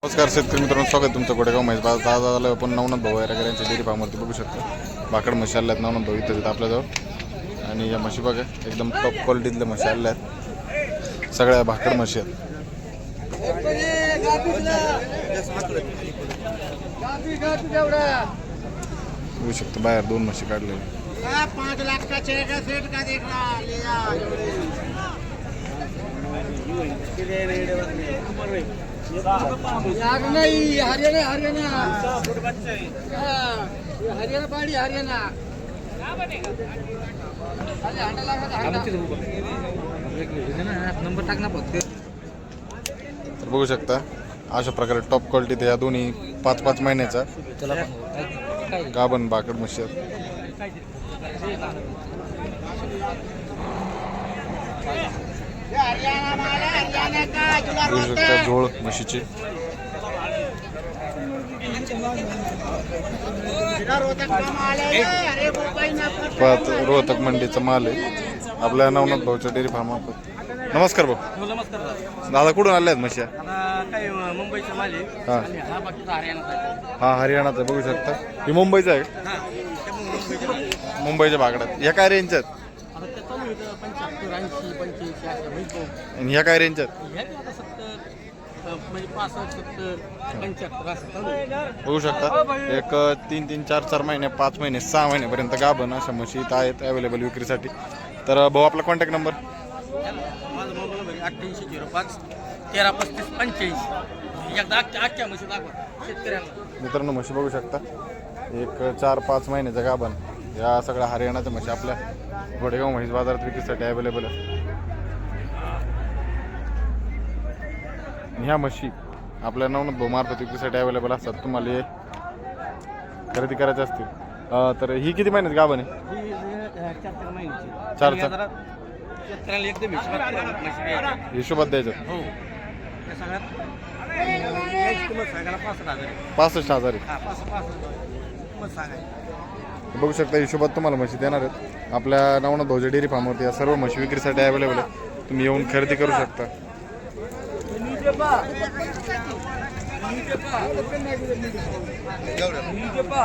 नमस्कार शेतकरी मित्रांनो, स्वागत तुमचं गोडेगाव म्हैस बाजार. आज आलो आपण नवनाथ भाऊ यांच्या डेअरी फार्मवरती बघू शकता. भाकड म्हशी आल्या आहेत नवनाथ भाऊ इथं आहेत आपल्याजवळ. आणि या म्हशी बघा एकदम टॉप क्वालिटीतल्या म्हशी आल्या आहेत. सगळ्या भाकड म्हशी आहेत. बघू शकता बाहेर दोन म्हशी काढलेल्या. 5 लाख का चेक है, सेठ का देख रहा ले यार नहीं हरियाणा हरियाणा पाड़ी हरियाणा नंबर टाकना फक्त. तर बघू शकता अशा प्रकारे टॉप क्वालिटी या दोन्ही 5-5 महिन्याचा गाभण भाकड म्हशी आहेत. बघू शकता झोळ म्हशीची. रोहतक मंडीचा माल आहे आपल्या नवनाथ भाऊच्या डेअरी फार्म. नमस्कार भाऊ. नमस्कार दादा कुठून आल्या आहेत म्हशी? काही मुंबईचा माल आहे हा आणि हा बाकीचा हरियाणाचा. हा हरियाणाचा. बघू शकता ही मुंबईचा आहे. मुंबईच्या भाकड्यात ह्या काय रेंजच्या आहेत? आता ते चालू होतं 75, 80, 85 अशा होईल. आणि ह्या काय रेंजच्या आहेत? ह्याची आता 70 म्हणजे 65, 70, 75 असं चालू आहे. बघू शकता एक 3-3, 4-4 महिने, 5 महिने, 6 महिन्यापर्यंत गाभण अशा म्हशी इथं आहेत अवेलेबल विक्रीसाठी. तर भाऊ आपला कॉन्टॅक्ट नंबर? माझा मोबाईल नंबर 8805 1335 85. एकदा आजच्या म्हशी दाखवा शेतकऱ्यांना. मित्रांनो म्हशी बघू शकता एक 4-5 महिन्याचा गाभण या सगळ्या हरियाणाच्या म्हशी आपल्या गोडेगाव म्हैस बाजारात विक्रीसाठी अवेलेबल आहे. ह्या म्हशी आपल्या नवनाथ भाऊ मार्फत विक्रीसाठी अवेलेबल असतात. तुम्हाला हे खरेदी करायचे असतील तर ही किती महिन्यात गाभण आहे? ही 4 महिन्याची. 4 शेतकऱ्याला एकदम हिशोबात हिशोबात द्यायचं. हो त्या सगळ्यात याची किंमत सांगायला 65,000 आहे. 65,000 हा 65,000 किंमत सांगायची. बघू शकता हिशोबात तुम्हाला म्हशी देणार आहेत. आपल्या नवनाथ भाऊच्या डेअरी फार्मवरती या सर्व म्हशी विक्रीसाठी अवेलेबल आहे. तुम्ही येऊन खरेदी करू शकता. नीचे पा